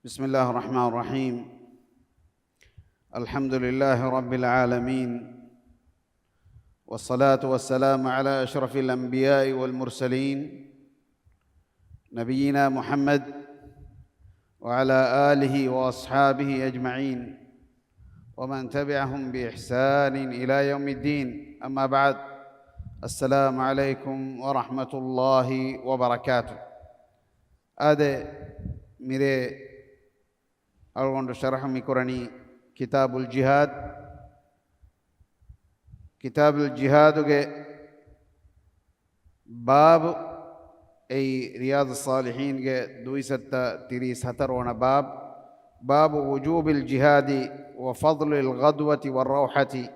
بسم الله الرحمن الرحيم. الحمد لله رب العالمين، والصلاة والسلام على أشرف الأنبياء والمرسلين نبينا محمد وعلى آله وأصحابه أجمعين ومن تبعهم بإحسان إلى يوم الدين. أما بعد، السلام عليكم ورحمة الله وبركاته. هذا मेरे अलगोंड शरह मिकुरनी किताबुल जिहाद के बाब ए रियाद सालिहीन के 237 बाब वजूबिल जिहादी व फضलिल गदवति व रौहति।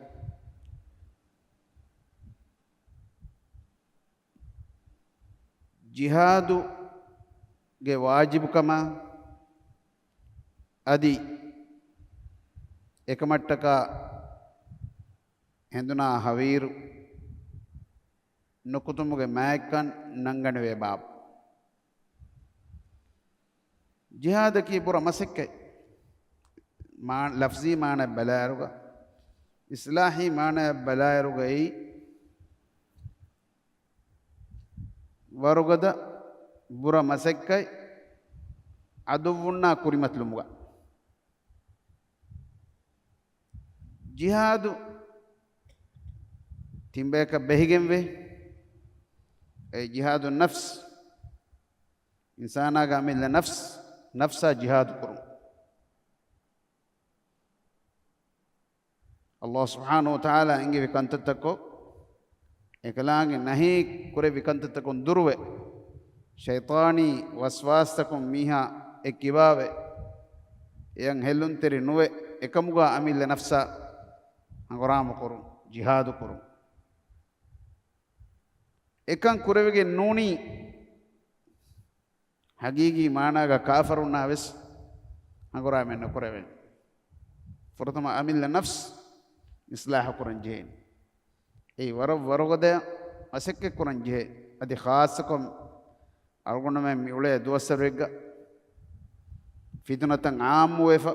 जिहाद के वाजिब कमा अदि एकमट्टक हेंदुना हवीर नुकुतुमुगे मैकन नंगनवे बाब। जिहाद की बुरा मसिक्के लफ्जी माने बलायरुगा, इस्लाही माने बलायरुगा ई वरुगद बुरा मसिक्के अदुवुन्ना कुरिमतलुमुगा। जिहाद तिंबेक बेहिगेंवे जिहाद नफ्स इंसाना का मिल नफ्सा जिहाद करूं। अल्लाह सुब्हानहु व तआला इंगे विकंत तको एकलांगे नहीं कुरे विकंत तको दुर्वे शैतानी वसवास तको मीहा एकिबावे यं हेलुन तेरी नुवे एकमुगा अमिल नफ्सा अंगराम करूं जिहाद करूं। एकं कुरेवेगे नूनी हकीकी मानागा काफरुना विस अंगराम न कुरेवे फरतमा अमिल नफ्स इस्लाह कुरन जेन ए वरगदे असक्के कुरन जे अदि खासकम अलगुण में मिउले दोसरेगा फितनतंग आम वेफ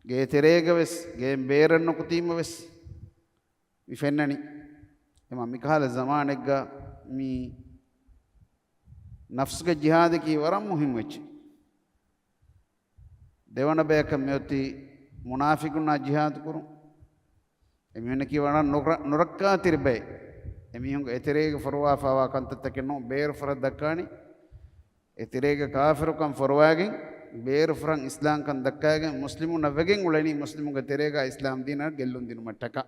गे तेरेगवेस गे बेरन्न कुतीमवेस विफेन्ननी एमा मिकाल ज़मानेगा मी नफ्स के जिहाद की वरम मुहिम वच देवन बेक मेती मुनाफिकुना जिहाद करूं एमिन की वरन नुरक्का तिरबे एमिहुंग एतेरेग फरवा फावा कंत तकनो बेर फर दक्कानी एतेरेग काफिर कम फरवागिं बेर फरंग इस्लाम कन दक्कागे मुस्लिमु नवगिं उलनी मुस्लिमु के तेरेगा इस्लाम दीन गेल्लुन दिन मटका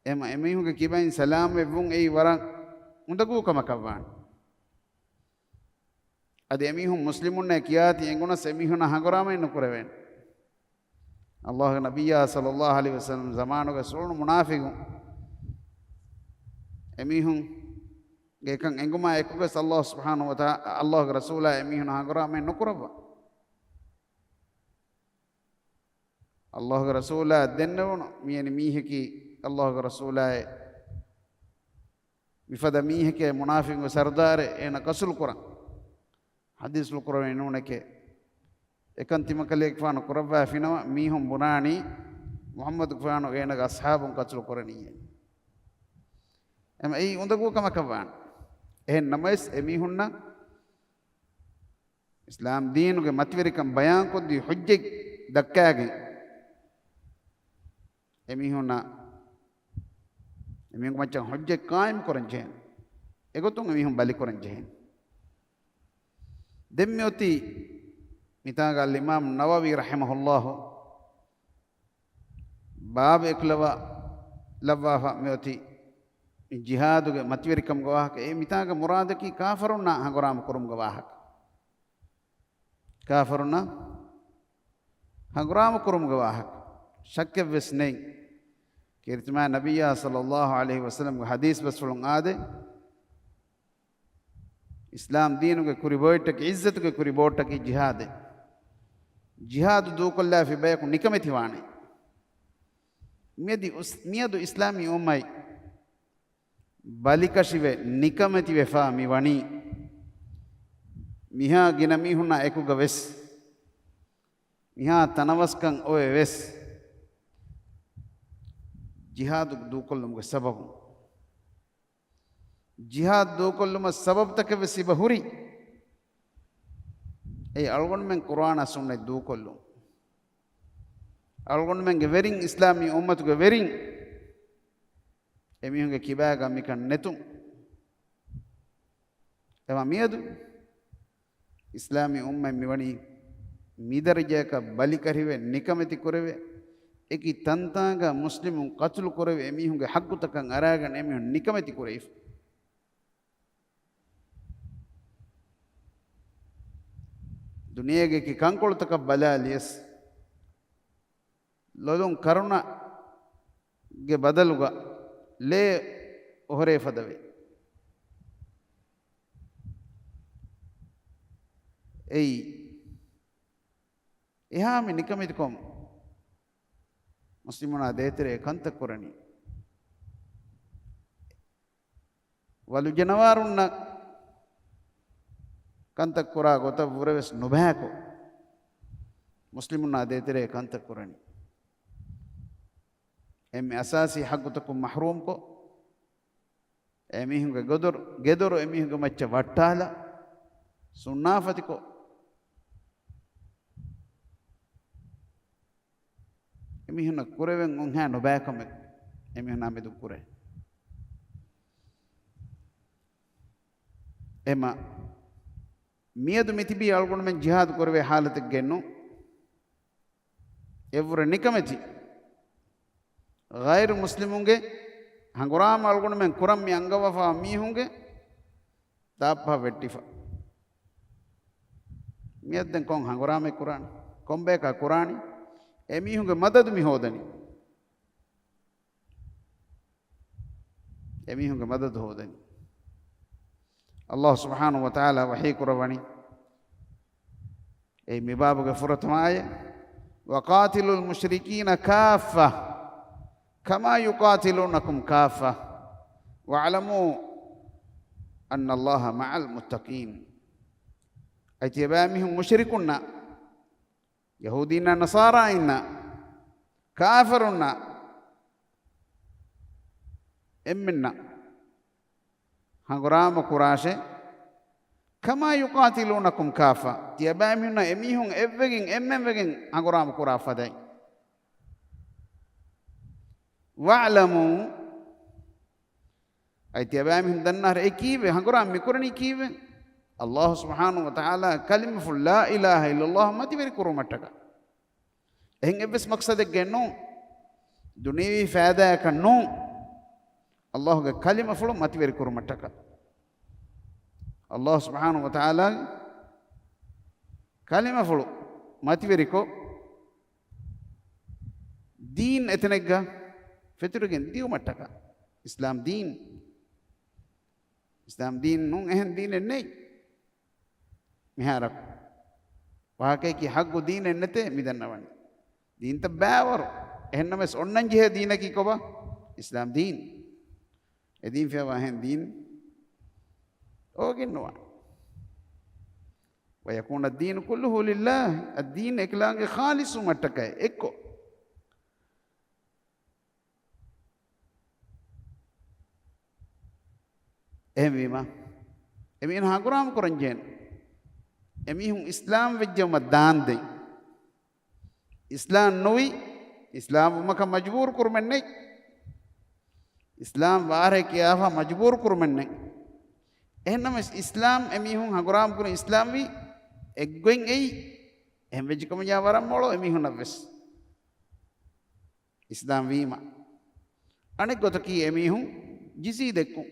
एम एमिहुंग किबाइन सलाम वेवुंग ए वरंग उंदगु कमकवान अदे एमिहुं मुस्लिमुन ने कियाति एंगुना सेमिहुन हगरामे नुकुरेवेन अल्लाह नबिया सल्लल्लाहु अलैहि वसल्लम ज़मानो के सोण मुनाफिकुं एमिहुं गेकं एंगुमा एकुगे सल्लल्लाहु सुब्हानहु व तआला अल्लाह के रसूला एमिहुन हगरामे नुकुरवा अल्लाह के रसूला देन्नवुन मियनि मीह की अल्लाह के रसूला विफद मीह के मुनाफिक सरदार एन कसुल कुरान हदीस कुरान इन्होंने के एकंतिम कले फान कुरवा फिनवा मीहुम बुनानी मोहम्मद फान एन असहाब कसुल कुरानी एम ए उंदगु कमकवान ए नमस एमीहुन्ना इस्लाम दीन के मतवरिकम बयान को दी हुज्जे दक्कागे एमीहुन्ना एमीहुं मच्चा हुज्जे कायम करन जेन एगोतुं एमीहुं बलि करन जेन देम्योती मितागा इमाम नववी रहमहुल्लाह बाब एकलवा लव्वाह म्योती जिहाद के मतवरिकम गवाह के ए मितागा मुराद की काफरुना हगराम कुरुम गवाह काफरुना हगराम कुरुम गवाह शक विस नहीं किरतमा नबिया सल्लल्लाहु अलैहि वसल्लम के हदीस बसुलंग आदे इस्लाम दीन के कुरिबोट की इज्जत के कुरिबोट की जिहाद दूकल्ला फी बैक निकमे थिवाने मियदु इस्लामी उम्मई बालिकशिवे निकमति वेफा मिवणी मिहा गिन मिहुना एकुग वेस මිහා තනවස්කම් ඔය වෙස් ಜಿಹಾದ್ ದೂಕೊಲ್ಲುಮಗೆ ಸಬಬು ಜಿಹಾದ್ ದೂಕೊಲ್ಲುಮ ಸಬಬ್ ತಕವೆ ಸಿಬ ಹುರಿ ಏ ಅಳ್ಗೊಂಡು ಮೆಂಗೆ ಕುರಾನ ಸುಣ್ಣೆ ದೂಕೊಲ್ಲು ಅಳ್ಗೊಂಡು ಮೆಂಗೆ ವೆರಿಂಗ್ ಇಸ್ಲಾಮಿ ಉಮ್ಮತ್ಗೆ ವೆರಿಂಗ್ ಎಮಿಹುಂಗೆ ಕಿಬ್ಯಾಗ ಮಿಕನ್ ನೆತು ಎವ ಮಿಯದು ಇಸ್ಲಾಮಿ ಉಮ್ಮೆ ಮಿವಣಿ ಮಿದರ್ಜಕ ಬಲಿ ಕರಿವೆ ನಿಕಮತಿ ಕೊರವೆ ಏಕಿ ತಂತಾಗ ಮುಸ್ಲಿಮು ಕತ್ಲು ಕೊರವೆ ಎಮಿಹುಂಗೆ ಹಕ್ಕು ತಕ್ಕಂಗೆ ಅರಾಗಣ ಎಮಿಹುಂ ನಿಕಮತಿ ಕೊರೈಫ್ ದುನಿಯಾಗೆ ಕಿ ಕಂಕೊಳು ತಕ ಬಲಾಲಿಯಸ್ ಲೊಲುಂ ಕರುಣಗೆ ಬದಲುಗ ಲೇ ಹೊರೆ ಫದವೆ ಏಯ್ එහාම නිකමිතිකොම් මුස්ලිමුනා දේතරේ කන්ත කොරණි වලු ජනවාරුන්න කන්ත කොරා ගොත වරවස් නොබෑකෝ මුස්ලිමුනා දේතරේ කන්ත කොරණි එමෙ අසාසි හග්ගතකු මහරූම් කෝ එමිහුගේ ගෙදොර එමිහුගේ මච්ච වට්ටාලා සුන්නාෆතිකෝ එමිහුන කුරෙවෙන් උන් හැ නොබෑකම එමිහුන මෙදු කුරේ එම මියදු මිතිබි අල්ගොණ මෙන් ජිහාද් කරවේ حالتك ගෙන්නු එවර නිකමති ගෛර් මුස්ලිමුන්ගේ හංගුරාම අල්ගොණ මෙන් කුරම් මි අංගවෆා මීහුන්ගේ තාප්පා වෙට්ටිෆා මියද්දෙන් කොන් හංගුරාමේ කුරාන කොම්බේකා කුරානි එමිහුන්ගේ මදදු මි හොදනි එමිහුන්ගේ මදදු හොදනි අල්ලාහ් සුබ්හානහු වතාලා වහී කුරවනි ඒ මිබාබුගේ ෆුරතමාය වකාතිලුල් මුශ්රිකීන කාෆා කමා යුකාතිලුනකුම් කාෆා වඅලමු අන්න අල්ලාහ මඅල් මුත්තකීන් අයිතිබාමිහුම් මුශ්රිකුන්නා යහූදීන නසාරායින කාෆරුන්න එම්මෙන්න හංගුරාම කුරාෂේ කමා යුකාතිලුනකුම් කාෆා තියබෑමිහුන එමිහුන් එව්වගෙන් එම්මෙන්වගෙන් හංගුරාම කුරා ෆදයි වඅලමු අයි තියබෑමිහුන් දන්නාර ඒ කීවේ හංගුරාම මිකුරණී කීවේ අල්ලාහ් සුබ්හානහු වතාලා කලිමෆු ලා ඉලාහා ඉල්ලල්ලාහ් මතිවරි කුරුමට්ටක එහෙන් එවස් මක්සදෙක් ගෙන්නෝ දුනීවි ෆෑදා කන්නෝ අල්ලාහ්ගේ කලිමෆු මතිවරි කුරුමට්ටක අල්ලාහ් සුබ්හානහු වතාලා කලිමෆු මතිවරිකෝ දීන් එතනග්ග ෆෙතුරුගෙන් දියුමට්ටක ඉස්ලාම් දීන් නුන් එහෙන් දීන් නෙයි මිහාරක් වාකේ කි හග්ගු දීන නැතේ මිදන්නවන්නේ දීන්ත බෑවරු එහෙන්නම ඔන්නන් ජෙහ දීන කි කොබ ඉස්ලාම් දීන් එදීන් ෆේවා හෙන් දීන් ඕගින්නවා ويكون الدين كله لله الدين اكلانගේ خالص මට්ටකයි එක්කෝ එහෙම වීම එමින් හංගුරාම කරන්ජෙන් එමිහුන් ඉස්ලාම් වෙජ්ජම දාන් දෙයි ඉස්ලාම් නොවි ඉස්ලාම් මක මජබූර් කුර්මන්නේ ඉස්ලාම් වාරේ කියාවා මජබූර් කුර්මන්නේ එහෙනම් ඉස්ලාම් එමිහුන් හංගුරාම කුර ඉස්ලාම් වි එක්ගෙන් එයි එහෙම වෙජ්ජකම යාවරම් මොළෝ එමිහුන් අවස් ඉස්ලාම් වීම අනෙක් ගොතකී එමිහුන් ජිසී දෙක්කු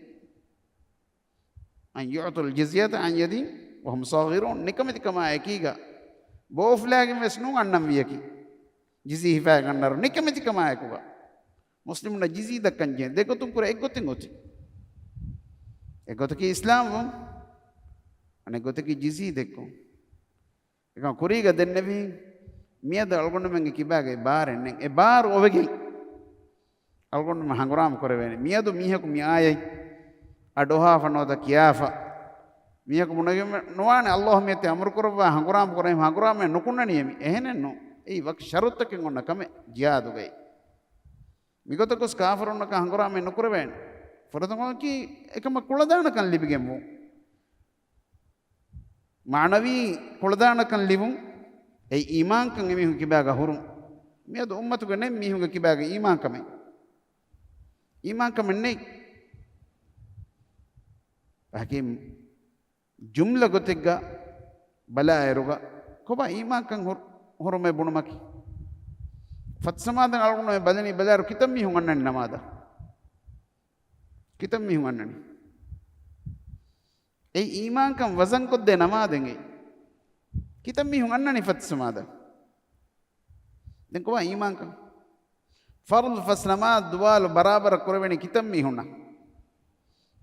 අන් යුතුල් ජිසියත අන් යදින් වහම් සාගිරුන් නිකමතිකම එකීගා බෝෆ්ලාගෙන් වෙස්නු අන්නම් වියකි ජිසී හිෆා ගන්නර නිකමතිකම එකුවා මුස්ලිමුන ජිසී දක්කන් ජේ දෙකොතුන් කුර එක්ගොතින් ඔති එක්ගොතකි ඉස්ලාම් වම් අනෙක් ගොතකි ජිසී දෙක්කු එක කුරීග දෙන්නෙවි මියද අල්ගොන්න මංගේ කිබාගේ බාරෙන්නේ ඒ බාර ඔවගෙන් අල්ගොන්න ම හංගුරාම කරවෙන්නේ මියදු මීහකු මියායයි අඩෝහා ෆනෝද කියාෆා මියක මුණගෙම නොවානේ අල්ලාහ් මෙතේ අමර කරවා හංගුරාම කරේ හංගුරාම නුකුන්න නියමි එහෙනෙන්නෝ ඒ වක් ෂරුත්තකින් ඔන්න කම ජියාදුගේ මිගතකොස් කාෆරුන්නක හංගුරාම නුකරවෙන් ෆරතමකි එකම කුලදානකන් ලිබිගෙමු මානවී කුලදානකන් ලිබුම් ඒ ඊමාන්කන් එමිහු කිබාග හුරුම් මියද උම්මතුක නෙම් මිහුග කිබාග ඊමාන්කමයි ඊමාන්කම නෙයි hakim jumla gotigga bala eruga koba imankan horume bunumaki fat samadan algunno badani balaru kitam mi hunganani namada kitam mi hunganani ei imankan wazan kodde namadenge kitam mi hunganani fat samadan den koba imankan farz fasnama duwal barabar korweni kitam mi hunna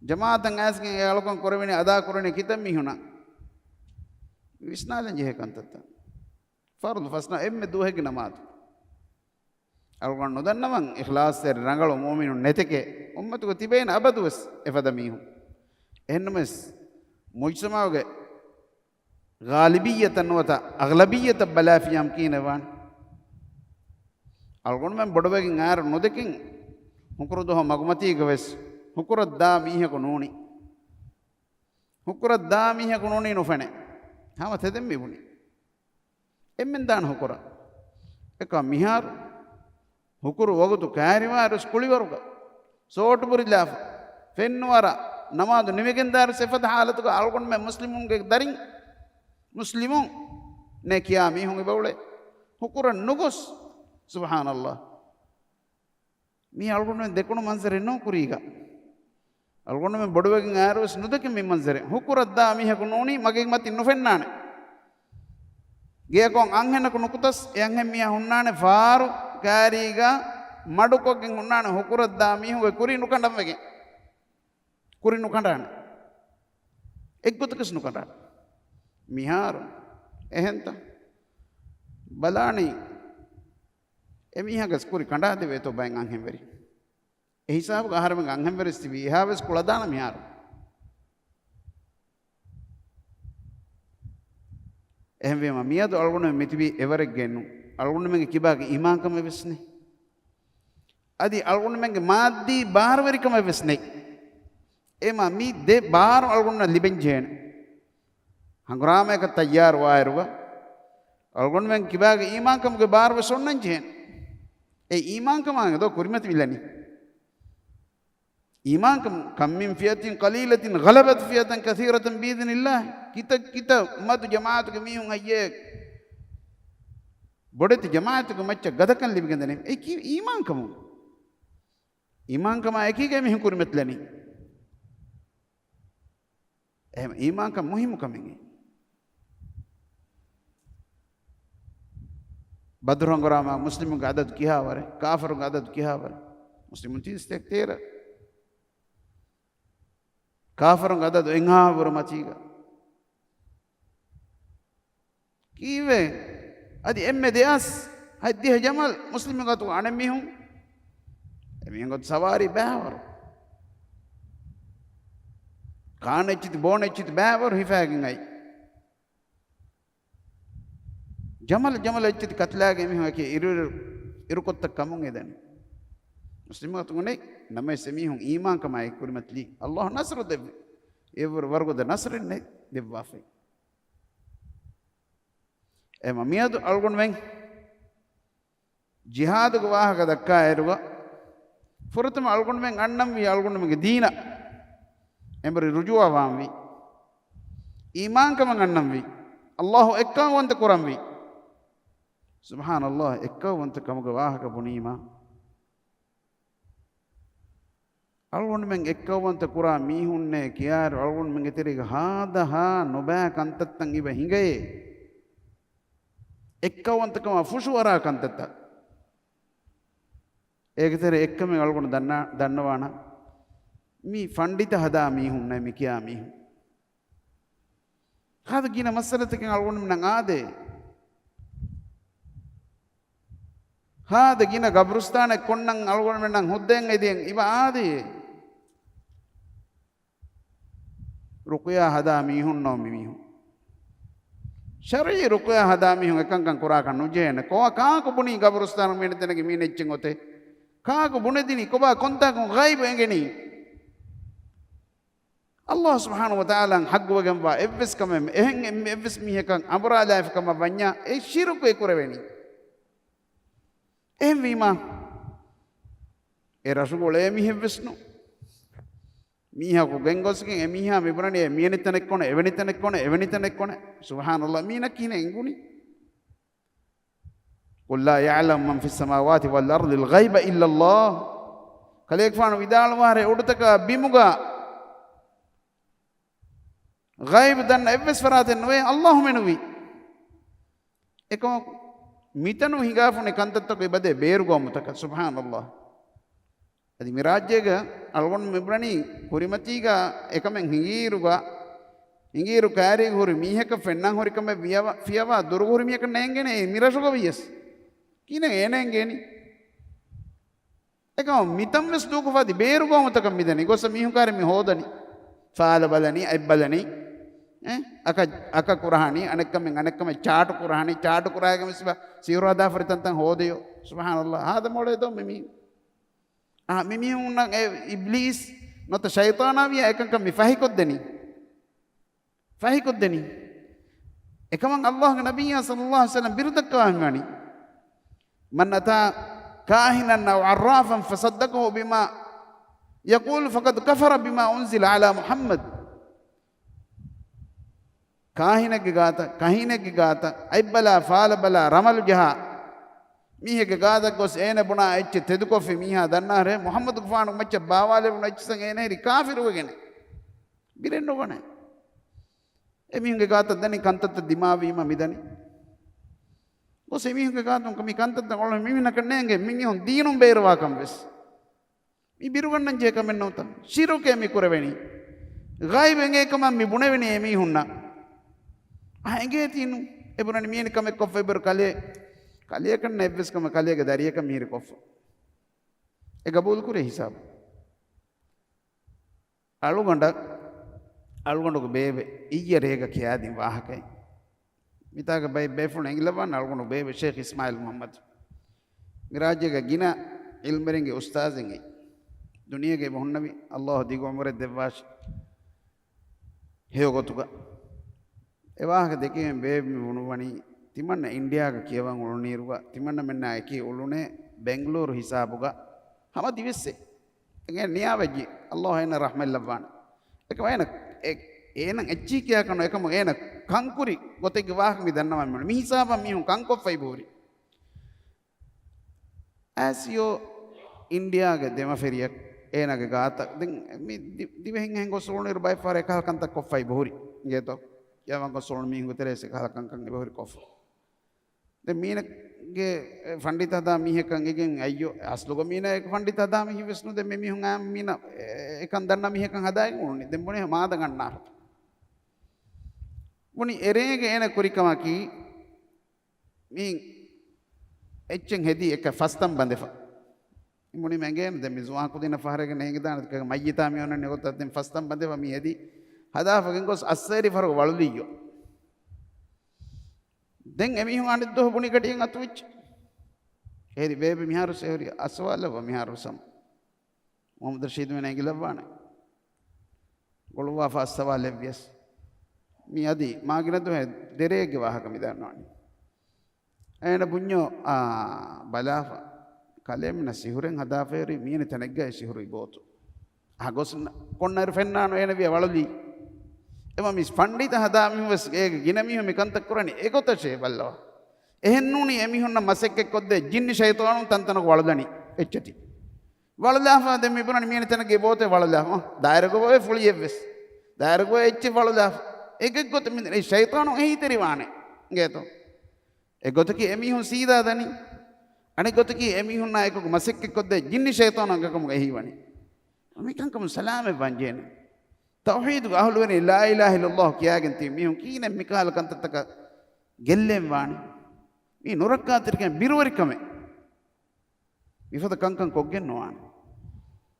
jamaatan asken algon korweni ada korweni kitam mi hunna විශ්නාලෙන් ජෙහෙකන්තත ෆර්දු ෆස්නා එම්මෙ දුහෙක නමාත් අල්ගොන් නොදන්නවන් ඉඛලාස් සර් රංගල මුමිනුන් නැතකේ උම්මතුක තිබේන අබදුස් එෆදමීහු එන්නමස් මුජ්තමාවගේ ගාලිබියත නොත අග්ලබියත බලාෆියම් කීනවන් අල්ගොන් මන් බොඩවකින් ආර නොදකින් හුකුරුදහ මගමතී ගවස් හුකුරද්දා මීහක නෝනි හුකුරද්දා මීහක නෝනි නොෆනේ हाम थेदम मिबुनी एम्मेन दान हुकुरा एक मिहार हुकुर वगतु कारिवार स्कूली वरुग सोटपुरी लाफ फेन्नुवारा नमाज निवेगेंदार सिफत हालत को अलगुन में मुस्लिमों के दरिंग मुस्लिमों ने किया मी होंगे बवले हुकुर नुगुस सुभान अल्लाह मी अलगुन में देखो मंजर नो कुरीगा अलगुन में बड़वेगिंग आरोस नुदके मी मंजरे हुकुरद्दा मी हक नोनी मगे मत इन्फेन्नाने गे को अंगेन को नुकुतस यंगे मी हुन्नाने फारु कारीगा मडु को गे हुन्नाने हुकुरद्दा मी हुए कुरी नुकंडम वेगे कुरी नुकंडाने एकगुत किस नुकंडा मिहार एहंता बलानी एमी हगस कुरी कंडा देवे तो बैंग अंगे वेरी हिसाब आहार में अंगम वरिस्तिवी हावस कुलदान मिहार ehme miyadu algonu mitibi everek gennu algonu menge kibage imankam vesne adi algonu menge maddi barwarikam vesne ema mi de bar algonu libenjen hangurama ek tayyar wairuga algonu menge kibage imankam ge bar vesonnan jen e imankam ange do kurimati vilani ईमान कम मिन फियतिन कलीलतिन गलबत फियतन कसीरतन बीइज़्निल्लाह किता मत जमात के मियुं अये बड़े जमात को मच्च गदकन लिबिगंदने ए की ईमान कम एकी के मिहुं कुरमतलनी एम ईमान का मुहिम कमेंगे बदरंगरामा मुस्लिमों का आदत किया वरे काफिरों का आदत किया वरे मुस्लिमों चीज तेरा काफरों का दो इंगा बुर मचीगा कीवे अदि एम्मे देयास हद्दी है जमल मुस्लिम का तो आने में हूँ एम्मे को सवारी बैवर खाने चित बोने चित बैवर हिफागिंग आई जमल जमल चित कतला के में हूँ कि इरु को तक कमोंगे देने मुस्लिम तो नहीं नमे सेमी हूँ ईमान कमाए कुरमतली अल्लाह नसर देव एवर वर्गो दे नसर ने देव वाफे ए ममिया तो अलगुन में जिहाद को वाह का धक्का है रुआ फुरत में अलगुन में अन्नम भी अलगुन में दीना एमरी रुजुआ वाम भी ईमान का में अन्नम भी अल्लाह एक्कावंत कुरम भी सुभान अल्लाह एक्कावंत कम का वाह का बुनीमा अलगुन में एक्कावंत कुरा मीहुन्ने कियार अलगुन में तेरे हादा हा नुबा कंतत्तंग इब हिंगे एक्कावंत कमा फुशुवरा कंतत्ता एक तेरे एक्क में अलगुन दन्नवाना मी फंडित हदा मीहुन्ने मी किया मीहु हादा गिना मसलत के अलगुन में नंगादे हादा गिना गब्रुस्तान कोन्नंग अलगुन में नंग हुद्देंग इदेंग इब आदे रुकया हदा मीहुन नो मीहु ශරී රුකයා හදා මිහුන් එකංකම් කුරා කන් නුජේන කෝ කාකු බුනි ගබරුස්තාන මෙන්න තැනක මීනෙච්චින් ඔතේ කාකු බුනදිනි කොබා කොන්තාකු ගයිබ එංගෙනි Allah subhanahu wa ta'ala hagwagam wa evvis kamem eheng evvis mihekan amralaif kama vanya e shiruku e kureveni ehem wima e rasugole mihevvisnu miha ko gengosken e miha mebunani e miyeni tanek kone eveni tanek kone subhanallah mina kine enguni qul la ya'lamu man fis samawati wal ardi al ghaiba illa Allah kalek fanu vidal ware udutaka bimuga ghaib dan evves faraten we Allah menuwi eko mitanu hingafune kantatto ke bade beru gomutaka subhanallah adi mirajjega algon mebrani kurimatiga ekamen hingiru kari hori miheka fennan hori kame fiyawa duru hori miheka nengene mirasugo wiyes kine enengeni eko mitam ves duko fadi beru gomutaka midani gosa mihun kare mi hodani faala balani ay balani aka kurahani anekkamen chaatu kurahagam sirada faritantan hodeyo subhanallah hada mole do mimi mimi unna iblis nota shaytana wiya ekankam mi fahikoddeni ekaman Allah ge nabiyya sallallahu alaihi wasallam birudakka ngani man ata kahinan aw arrafan fasaddaqahu bima yaqul faqad kafara bima unzila ala Muhammad kahinege gata aibala faala bala ramalu jaha mihege gata gos ene buna ecche tedukofi miha dannare Muhammad gufanu macce bawale buna ecche sang ene ri kafiru wegene birenno gone e mihege gata dani kantatta dimawima midani gos e mihege gata kami kantatta gollo mimina kannenge minhon deenum beerwa kam wes mi birugannan je kamen nota shiruke mi kureveni ghaib enge kam mi buneveni e mihunna ahenge tinu eburani miyeni kame koffe ber kale kan nebves kame kale ge dariya kam mihir koff e gabul kure hisab alugonda ko bebe iyya rega kiyadin wahakai mitaga bay befun englawan alugonda bebe Sheikh Ismail Muhammad mirajega gina ilmerenge ustazengi duniyage mohonnavi Allah digo umre devwash heyogotuga ewaha dekimen bebi unuwani timanna India ga kiyawan uluniruga timanna menna eki ulune Bangalore hisabuga hama divesse enge niyawaji Allah ena rahmal labwan ekama ena echi kiya kanu ekama ena kankuri gotege wah mi dannawa men mi hisaba mi hun kanko fai bori asio India ga dema feriyak ena ga gata den mi divehen hengo solunir by far ekal kanta koffai bori geto yawan ko solun mi ngutere se kala kankan ne bori koff de mina ge pandita da mi hekan egen ayyo aslugo mina ek pandita da mi hisnu de mi hun am mina ekan danna mi hekan hadai unni den bone maada ganna boni erege ena kurikama ki mi echen hedi ek fastam bandefa muni mengen de mizwa ko dina faharege nege dan ke mayyita mi onan ne gotta den fastam bandefa mi hedi hada fagen gos asseri faru waluliyo den emi hun aniddo buni katiyen atuwich hedi bebe miharu sehuri aswala wa miharu sam Muhammad Rashid men engilabana golwa fa aswala yes mi adi maginadu he derege wahaka mi dannawani ena bunyo balafa kalemna sihuren hada feri mine tanegga sihuru ibotu agos konnar fennano ena wi waluli ema mis pandita hada mi was ege ginami mi kantak kurani egota she ballawa ehennuni emi honna masekke kodde jinni shaytanu tantana waludani echati walulafa de mi bunani mine tanegge bote walulafa dairago boy fuli evs dairago echi walulafa ege got mi shaytanu ehi teriwane geto egotaki emi hun sida dani ane gotaki emi hunna eko masekke kodde jinni shaytanu angakam ehiwani mi kankam salame banjene tawhid ahlu wani la ilaha illallah kiyagen ti mi hun kine mikal kantataka gellem wani mi nurakkatirken biruwarikame mifada kankan koggen noani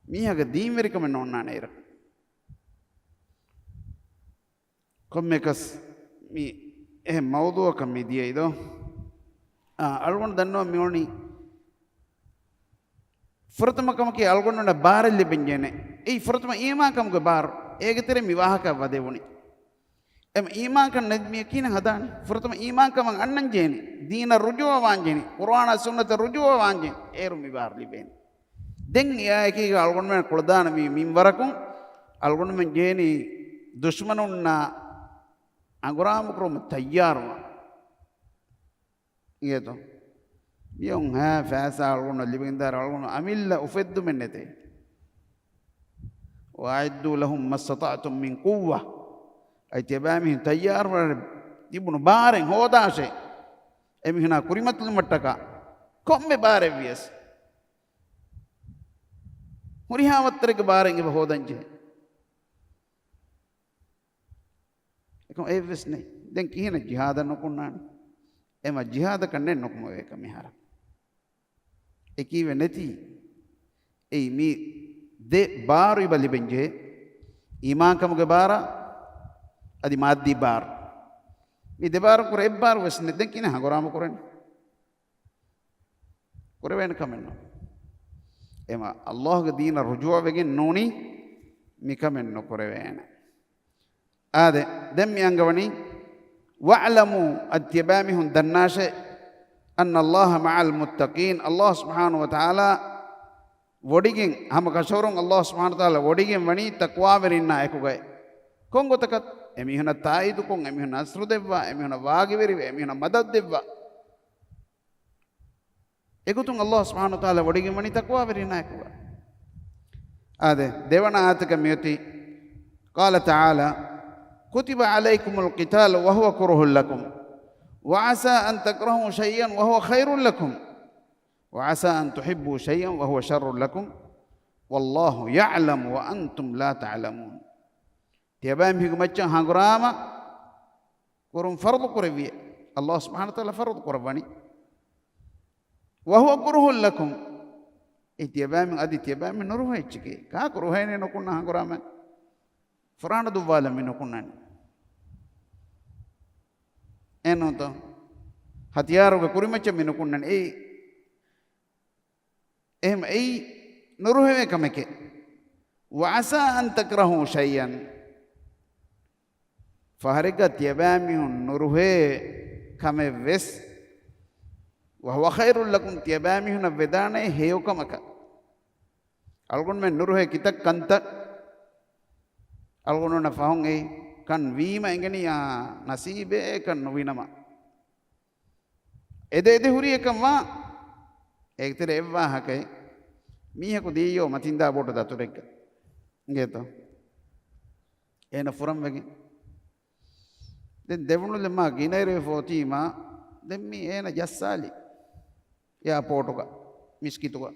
mihaga deemwerikame nonnane era kommekas mi موضوع كم يديه إذا ألون دنوا ميوني فرتما كم كي ألون ندا بار اللي بنجنة فرتما إيمان كم كبار ترى ميواه كبده وني إيمان كان ندمي كينا هدان فرتما إيمان كم أنن جيني دين الرجوع وانجيني قرآن السنة الرجوع وانجيني مي بار اللي بين دين يا كي ألون من كردان ميم وركون ألون من جيني دشمنونا أقرام كروم تيار يهتو يوم ها فاسا ألون اللي بين دار ألون أميل أفيد من نتي وأعدوا لهم ما استطعتم من قوة أي تبامي تيار يبون بارين هو داشة أمي هنا كريمة المتكا كم بارين بيس مريها وترك بارين يبه هو دنجه كم بس نه دين كهنا جهاد نكونان إما جهاد كنن نكمل كمي هارا إكي ونتي مي ده بار يبالي بنجه إيمان كم كبارا أدي مادي بار مي ده بار كره بار بس نه دين كهنا هعورام كورن كره وين كمنو إما الله كدين الرجوع بيجين نوني مي كمنو كره وين هذا دم ينقوني واعلموا اتبامهم دناشة أن الله مع المتقين الله سبحانه وتعالى وديجين هم كشورون الله سبحانه وتعالى وديجين وني تقوى برينا إكوغاي كونغو تكت أميهنا تايدو كونغ أميهنا أسرو دبوا أميهنا واغي بري أميهنا مدد دبوا إكوتون الله سبحانه وتعالى وديجين وني تقوى برينا إكوغاي هذا ديوانا آتك ميوتي قال تعالى كتب عليكم القتال وهو كره لكم وعسى أن تكرهوا شيئا وهو خير لكم وعسى أن تحبوا شيئا وهو شر لكم والله يعلم وأنتم لا تعلمون تيابام هيك مچان هانغراما كورم فرض كوربي الله سبحانه وتعالى فرض كورباني وهو كره لكم تيابام ادي تيابام نروه اچكي كا كروهين نكون هانغراما فرانه دووالا من نكونن එනොත හතියාරෝග කුරිමච්ච මිනුකුන්නන් එහෙම නුරුහෙම කමකේ وعسى أن تكرهوا شيئا فهرقت يبامي نروه كم وس وهو خير لكم تيبامي نبدانه هيو كمك ألقون من نروه كتك كنت ألقون نفهم kan wima engeni ya nasibe kan winama ede huri ekama ektere evva hake miheku diyo matinda boto daturek ngeto ena furam wege den devunu lemma ginere fotima den mi ena jassali ya potoka miskituka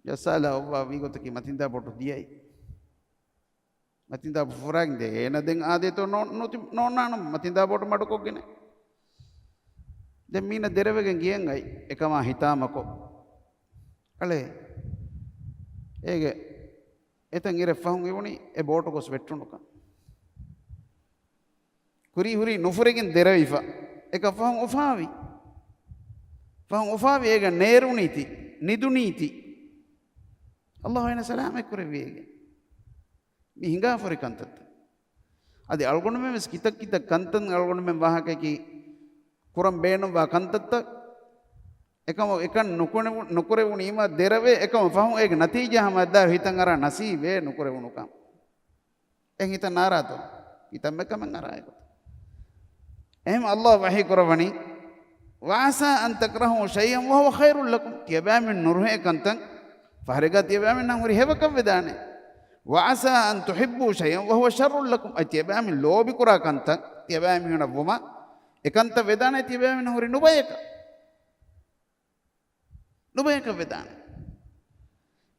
jassala ovva vigotaki matinda boto diyai matinda furang de ena den ade to no nanu matinda boto madukogene den mina derevegen giyen ai ekama hitamako ale ege etan ire fahun evuni e boto gos vettunuka kuri huri nufuregen derevifa eka fahun ufavi ega neruniti niduniti allah ena salame kurevege mi hinga fori kantat adi algonu me kita kantan algonu me wahake ki kuram beenu wa kantat ekam ekan nukure unima derave ekam fahum ek natija hamadda hitan ara nasibe nukure unuka en hitan narato hitan mekam ara ek ehm allah wahi kurawani wasa an takrahu shay'an wa huwa khairul lakum tiyabamin nurhe kantan fahriga tiyabamin namuri hebakam vedane وعسى أن تحبوا شيئا وهو شر لكم أتيبا من لوبي كرا كنت تيبا من نبوما إكنت ودان تيبا من هوري نبيك ودان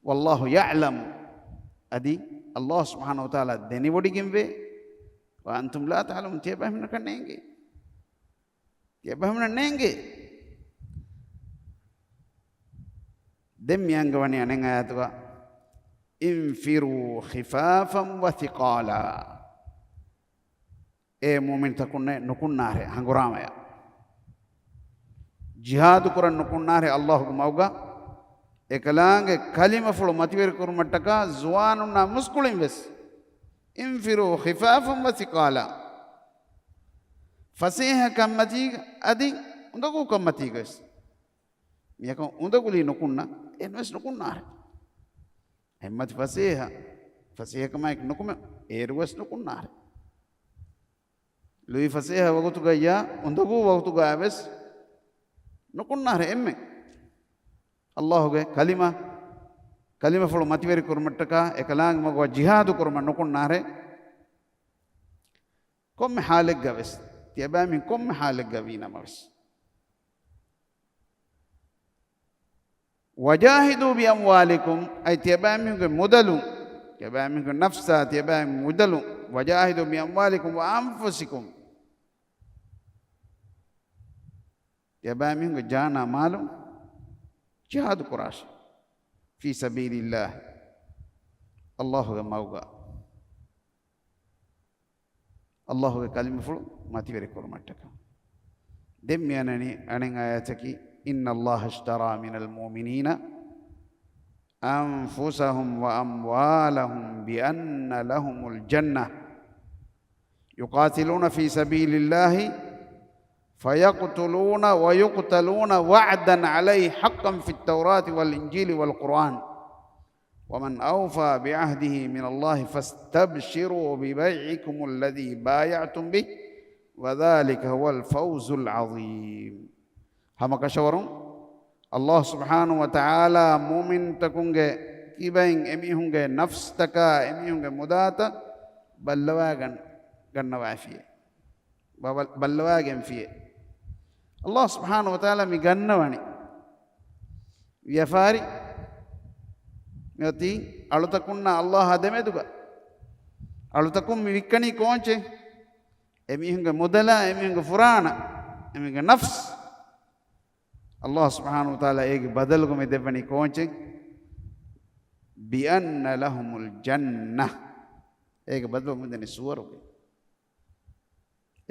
والله يعلم أدي الله سبحانه وتعالى دني ودي جنبه وأنتم لا تعلمون تيبا من كنينجي تيبا من نينجي دم يانغواني أنينغا ياتوا انفروا خفافا وثقالا mu'min takunne nukunnare hanguramaya jihad kuran nukunnare Allah mauga ekalaange kalima fulu mativer kurumattaka zuwanunna muskulin ves infiru khifafan wa thiqala fasiha kammatiga adi undagu kammatigas miyaka undaguli nukunna enves nukunnare hemmat fasiha kama ek nukume erwas nukunnare lui fasiha wagutu gaya undagu wagutu gaves nukunnare emme Allahuge kalima fulu mativeri kurmattaka ekalaang magwa jihadu kurma nukunnare komme haleg gaves tiaba min komme haleg gavina maves wajahidu bi amwalikum ay tiaba min mudalu tiaba min nafsa tiaba min mudalu wajahidu bi amwalikum wa anfusikum tiaba min jana malum jihad kurash fi sabilillah Allahu mauga Allahu kalima fulu mativeri kurmattaka demmiyanani anen ayataki inna Allah ashtara minal mu'minina anfusahum wa amwalahum bi anna lahumul jannah yuqatiluna fi sabilillahi فيقتلون ويقتلون وعدا عليه حقا في التوراة والإنجيل والقرآن ومن أوفى بعهده من الله فاستبشروا ببيعكم الذي بايعتم به وذلك هو الفوز العظيم هم كشورون الله سبحانه وتعالى مؤمن تكونغ كيبين اميهونغ نفس تكا اميهونغ مداتا بلواغن غنوا فيه بلواغن فيه Allah subhanahu wa ta'ala mi gannawani ವ್ಯಾಪಾರಿ ಮೆತಿ ಅಳುತಕುನ್ನ ಅಲ್ಲಾಹ್ ಅದೆಮೆದುಗ ಅಳುತಕುಂ ವಿಕ್ಕಣಿ ಕೋಂಚೆ ಎಮಿಹಂಗ ಮೊದಲ ಎಮಿಹಂಗ ಫುರಾಣ ಎಮಿಹಂಗ ನಫ್ಸ್ ಅಲ್ಲಾಹ್ ಸುಬ್ಹಾನಹು ವ ತಆಲಾ ಏಗೆ ಬದಲುಗು ಮೆ ದೆವ್ವನಿ ಕೋಂಚೆ ಬಿಅನ್ನ ಲಹುಮುಲ್ ಜನ್ನಹ ಏಗೆ ಬದಲು ಮುಂದೆನಿ ಸುವರುಗೆ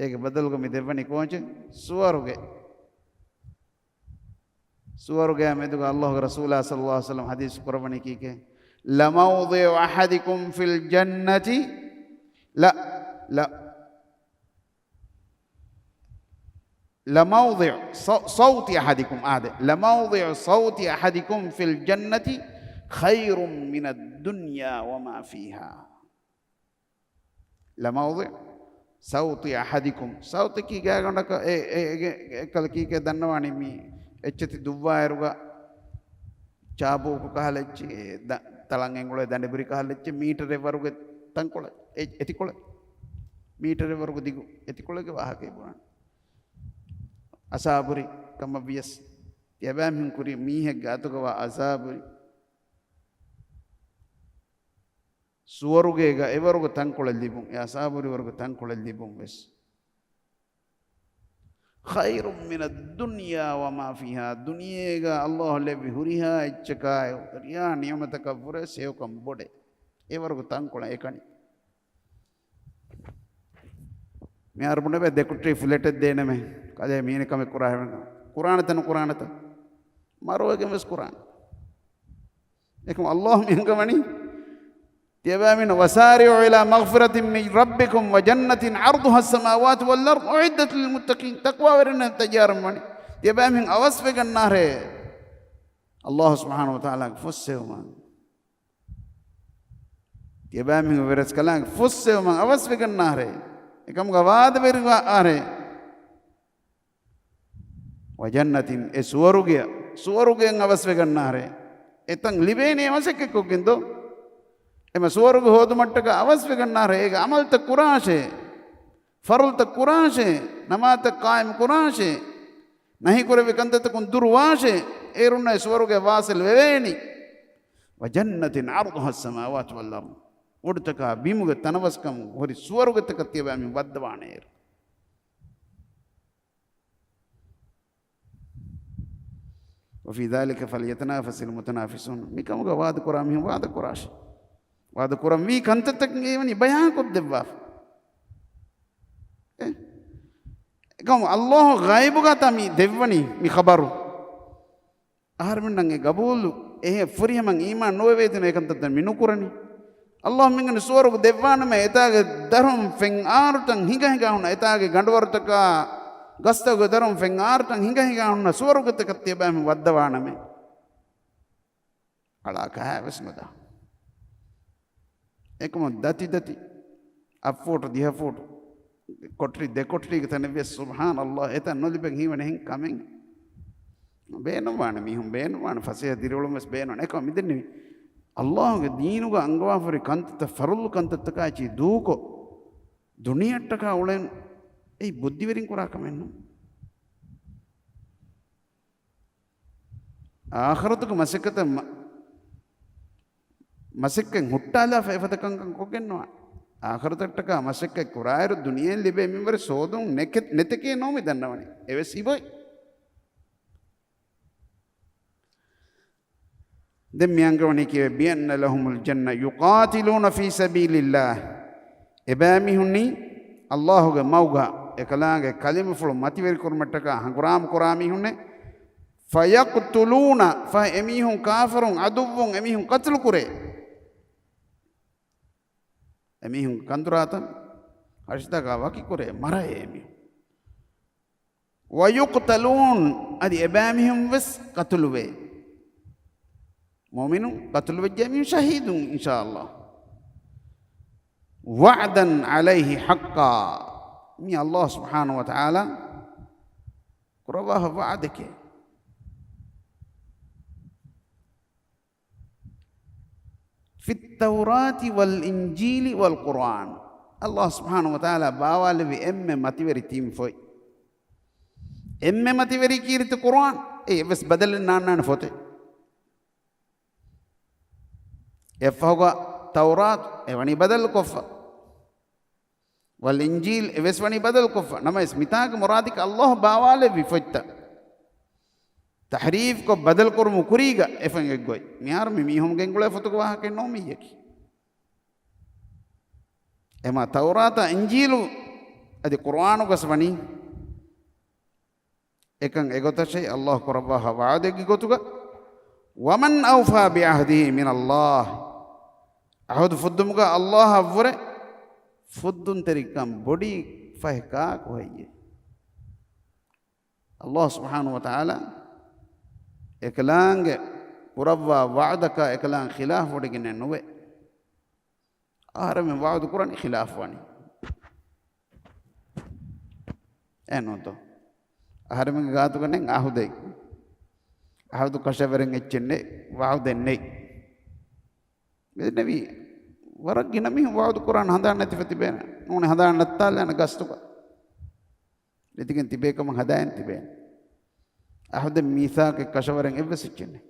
ಏಗೆ ಬದಲುಗು ಮೆ ದೆವ್ವನಿ ಕೋಂಚೆ ಸುವರುಗೆ सुवर गया मैं तो अल्लाह के रसूल सल्लल्लाहु अलैहि वसल्लम हदीस कुरबानी की के लमौदिउ अहदिकुम फिल जन्नति ला ला लमौदिउ सौति अहदिकुम आदे लमौदिउ सौति अहदिकुम फिल जन्नति खैरुम मिन दुनिया वमा फीहा लमौदिउ सौति अहदिकुम सौति की क्या गंडक कल की के दन्नवाणी मी එච්චති දුව්වායරුග චාබෝක කහලච්චි තලංගෙන් ගොල දඬබුරි කහලච්චි මීටරේ වරුග තංකොළ එතිකොළ මීටරේ වරුග දිගු එතිකොළගේ වාහකේ බුණා අසාබුරි කම වියස් යබෑමින් කුරි මීහෙක් ගාතුකව අසාබුරි සුවරුගේග එවරුග තංකොළ ලිබුන් ඒ අසාබුරි වරුග තංකොළ ලිබුන් වෙස් خير من الدنيا وما فيها دنيا الله لبي هريها اچكاي ريا نعمتك پورے سيو کم بوڑے اے ورگو تانکولا ایکانی میں اربنے بے دیکھٹری فلیٹد دینے میں کدے مینے کم قرآن تن قرآن تا مارو ہے کہ مس قرآن لیکن اللہ میں گمانی تيبامين وسارعوا إلى مغفرة من ربكم وجنة عرضها السماوات والأرض أعدت للمتقين تقوى ورنا تجارم مني تيبامين أوسفق النار الله سبحانه وتعالى فسه من تيبامين ورس كلام فسه من أوسفق النار كم غواد بيرغا آره وجنة سورغيا أوسفق النار إتن لبيني مسك كوكيندو එම සුවර්ග හෝදුමට්ටක අවස්ව ගන්නාර ඒක අමල්ත කුරාෂේ ෆරුල්ත කුරාෂේ නමාත කායම් කුරාෂේ නහි කුරවි කන්දතකුන් දුර්වාෂේ ඒරුන්න සුවර්ග වාසල් වෙවේනි වජන්නතින් අර්දුහස් සමාවාත් වල් අර්ද් උඩතක බිමුග තනවස්කම් හොරි සුවර්ගතක තියබෑමි වද්දවාණේර وفي ذلك فليتنافس المتنافسون මිකමුග වාද කුරාමි වාද කුරාෂේ वाद कुरम वी कंततक एवनी बयां को दिव्वा එකම අල්ලාහ් ගයිබු ගතමි දෙවනි මි ખබරු ආරමන්නගේ ගබූලු එහේ ෆුරියමන් ඊමාන් නොවේදන එකන්තත් මිනුකුරනි අල්ලාහ් මින්ගන සුවරුක දෙවන්නම එතාගේ දරුම් ෆෙන් ආරුතන් හිඟ හිඟ වුණ එතාගේ ගඬවරතක ගස්තව දරුම් ෆෙන් ආරුතන් හිඟ හිඟ වුණ සුවරුකත කත්තිය බෑම වද්දවානමේ අලා කෑවස්මදා එකම දති අප්ෆෝට දිහෆෝට කොට්ටි දෙකොට්ටි ගතනේ සුබ්හානල්ලාහ් එතන නොලිබෙන් හිවන හින් කමෙන් බේනවාන මිහුම් බේනවාන ෆසිය දිරවලමස් බේනවාන එක මිදෙන්නේ අල්ලාහ්ගේ දීනුග අංගවාෆරි කන්තත ෆරුල් කන්තත කාචි දූකො දුනියට්ටක උලෙන් ඒ බුද්ධිවරින් කුරා කමෙන්න ආඛරතුක මසකත මසෙක්කෙන් හුට්ටාලා ෆෙෆතකං කොගෙන්නවා ආඛරතට්ටක මසෙක්ක කුරායරු දුනියෙන් ලිබේ මිවර සෝදුන් නෙතකේ නොමි දන්නවනේ එවස් ඉබයි දෙම් මියංගවණි කියේ බියන්න ලහුමුල් ජන්න යුකාතිලූන ෆී සබීලිල්ලාහ් එබෑමි හුනි අල්ලාහ්ගේ මව්ගා එකලාගේ කලිම ෆුල් මතිවරි කුර්මට්ටක හංගුරාම් කුරාමි හුන්නේ ෆයක්තුලූන ෆෙමිහුන් කාෆරුන් අදුවුන් එමිහුන් කත්ලු කුරේ එමිහුන් කන්දුරාතන් අරිෂ්තක වකි කුරේ මරේ එමිහුන් වයුක්තලූන් අදි එබෑමිහුන් වෙස් කතුළු වේ මුමිනුන් කතුළු වෙච්ච එමිහුන් ශහීදුන් ඉන්ෂාඅල්ලාහ් වඅදන් අලයිහි හක්කා මි අල්ලාහ් සුබ්හානහු වතාලා කුරවාහ වඅදකේ في التوراة والإنجيل والقرآن الله سبحانه وتعالى باوال في متوري تيم فوي متوري كيرت القرآن بس بدل النان فوتي يفوق توراة واني بدل كفة والإنجيل بس واني بدل كفة نما اسمتاك مرادك الله باوال في فوتا تحریف کو بدل کر مکری گا ایفنگ گوئی میار می ہم گنگلے فتو کو کے نو می یکی اما توراۃ انجیل ادی قرآن کو سبنی එකන් එගොතෂයි අල්ලාහ් කරබහ වඅදෙකි ගොතුග වමන් අවෆා බිඅහදිහි මින අල්ලාහ් අහදු ෆුද්දුමුග අල්ලාහ් අවර ෆුද්දුන් තරිකම් බොඩි ෆහකා කොයියේ අල්ලාහ් සුබ්හානහු වතාලා එකලාංගේ පුරවවා වඅදක එකලාං ඛිලාෆ වඩගෙන නොවේ ආරම වඅද කුරානි ඛිලාෆ වනි එනොතෝ ආරම ගාතු කන්නේ ආහුදයි ආහුදු කෂවරෙන් එච්චන්නේ වඅදෙන්නේ මේ නබි වරගින මි වඅද කුරාන හදාන්න නැති ප්‍රතිබේන නෝනේ හදාන්න නැත්තාල යන ගස්තුක ඉතින් තිබේකම හදායන් තිබේ أحد ميثاق كشورين إبسكين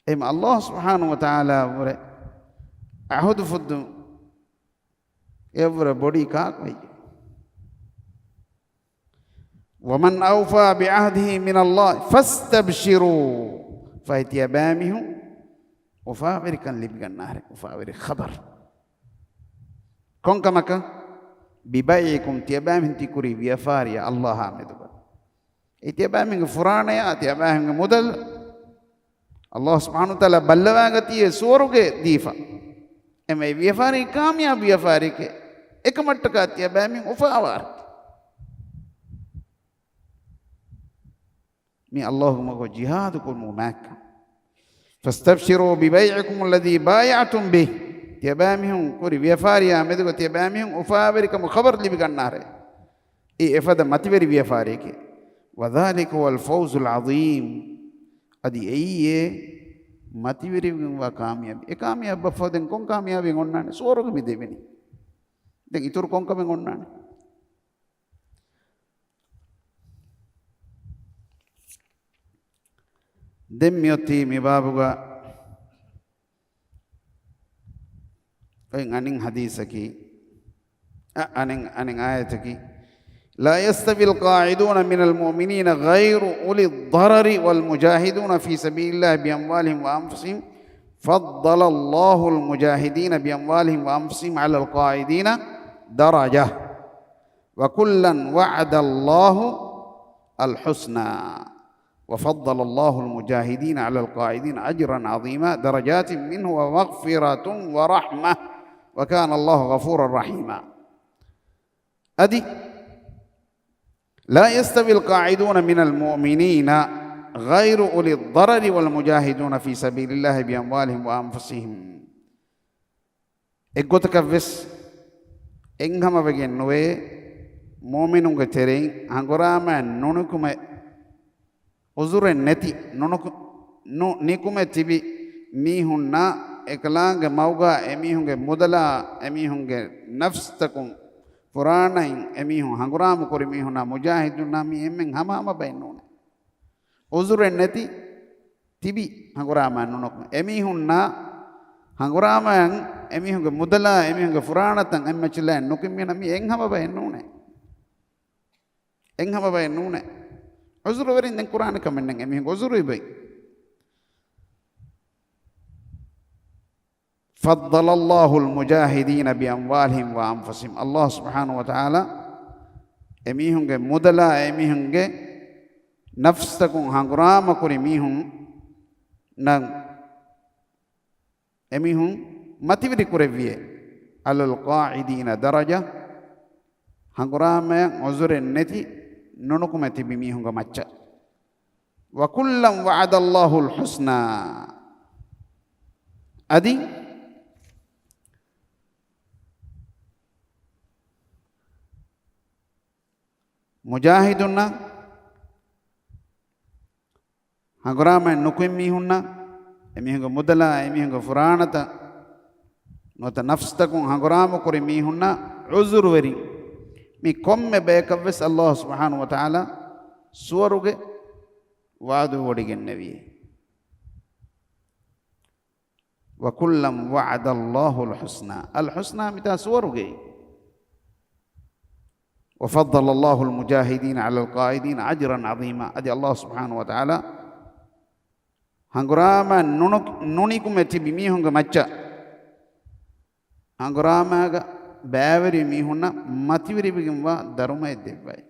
إم الله سبحانه وتعالى ور أحد فد يور بودي كاك ومن أوفى بعهده من الله فاستبشروا فايتي بامه وفاور كان لبغن نهر وفاور خبر كون كمك ببايكم تيبام تكوري بيفاريا الله حامد ඉතිබෑමින් ෆුරාණය අතිබෑමින් මුදල් අල්ලාහ් සුබ්හානහු තාලා බල්ලවාගතිය සුවරුගේ දීෆා එමේ ව්‍යාපාරී කාමියාබ ව්‍යාපාරික එකමට්ටක අතිබෑමින් උෆාවාර මේ අල්ලාහ් මගෝ ජිහාද් කුමු මක් فاستبشروا ببيعكم الذي بايعتم به තිබෑමින් කුරි ව්‍යාපාරියා මෙදක තිබෑමින් උෆාවරිකම خبر ලිබිගන්නාරේ ඒ එෆද මතිවරි ව්‍යාපාරිකේ وذلك هو الفوز العظيم ادي ايه ماتيوري وكامياب اكامياب بفودن كون كامياب غوننان سورغ ميديبني دين ඊතුරු කොන් කමෙන් ගොන්නානේ දෙම්මියොති මිබාබුගා අනින් හදීසකි අනින් ආයතකි لا يستوي القاعدون من المؤمنين غير أولي الضرر والمجاهدون في سبيل الله بأموالهم وأنفسهم فضل الله المجاهدين بأموالهم وأنفسهم على القاعدين درجة وكلا وعد الله الحسنى وفضل الله المجاهدين على القاعدين أجرا عظيما درجات منه ومغفرة ورحمة وكان الله غفورا رحيما. أدي لا يستوي القاعدون من المؤمنين غير أولي الضرر والمجاهدون في سبيل الله بأموالهم وأنفسهم. إقوتكفس إنهم بجنوه مؤمنون كتيرين هنقراما نونكم عذر نتي نيكم تبي ميهنا إكلانغ موغا أميهونغ مدلا أميهونغ نفس تكون فرانا أميهون هنقرام كوري ميهنا مجاهدون مي أمين هما بينون عذر نتي تبي هنقراما نونكم أميهنا هنقراما أميهونغ مدلا أميهونغ فرانا تن أمچلا نوكم مي نمي إن هما بينون إن هما بينون عذر ورين دن قرآن كمنن أميهونغ عذر يبي. فضل الله المجاهدين بأموالهم وأنفسهم. الله سبحانه وتعالى أميهونغ مدلا أميهونغ نفس تكون هنغرام كوري ميهون نان أميهون ماتيفري كوري فيه على القاعدين درجة هنغرام عذر النتي نونكم تبي ميهونغ ماتشا وكلا وعد الله الحسنى. أدي مجاهدنا هنغرام نكوين ميهونا أميهونغ مدلا أميهونغ فرانة نوتا نفس تكون هنغرام كوري ميهونا عذر وري مي كم بيكبس الله سبحانه وتعالى سوروغ وعدو وديغن نبي وكلم وعد الله الحسنى. الحسنى متى سوروغ وفضل الله المجاهدين على القائدين أجرا عظيما. أدي الله سبحانه وتعالى هنغراما نونيكم تبي ميهونغ مچا هنغراما بابري ميهونا ماتيوري بيغموا دروما يدباي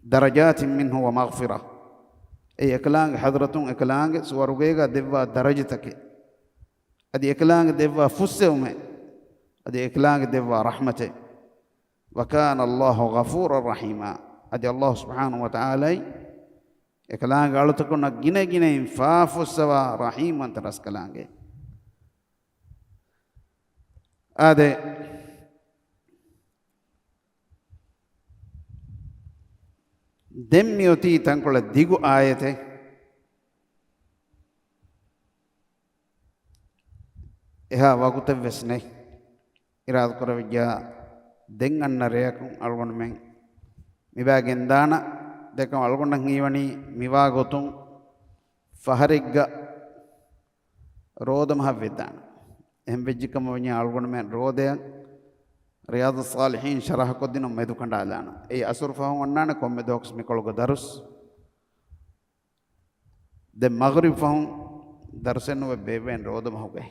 درجات منه ومغفرة. أي إكلانغ حضرتون إكلانغ سوارغيغا دبوا درجتك أدي إكلانغ دبوا فسومه أدي إكلانغ دبوا رحمته وكان الله غفورا رحيما. أدي الله سبحانه وتعالى إكلانغ ألتكونا جينة جينة فافسوا رحيما ترس كلانغ. أدي دميوتي تنقل ديغو آيته إها وقت وسنه إراد كربيا دعنا نريكم ألغون من مباغين دانا دكم ألغون نهيواني مباغوتم فهريغا رودم هفيدان هم بيجيكم ونيا ألغون من روديا رياض الصالحين شرح كودينو ميدو كندالانا اي اسور فهم ونانا كوم ميدوكس ميكولو درس د مغرب فهم درسنو بيبين رودم هوغي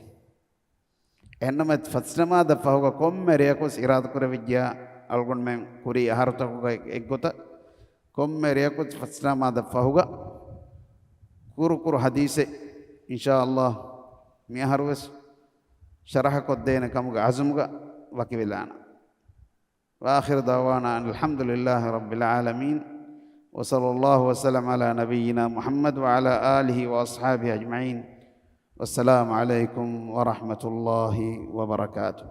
انما فتسما د فهوغا كوم مريكوس اراد كرويجيا الغون من كوري هارتوغا ايغوتا كوم مريكوس فتسما د فهوغا كورو كورو حديث ان شاء الله مي هروس شرح كودين كمغا عزمغا وكيلانا. وآخر دعوانا أن الحمد لله رب العالمين وصلى الله وسلم على نبينا محمد وعلى آله وأصحابه أجمعين والسلام عليكم ورحمة الله وبركاته.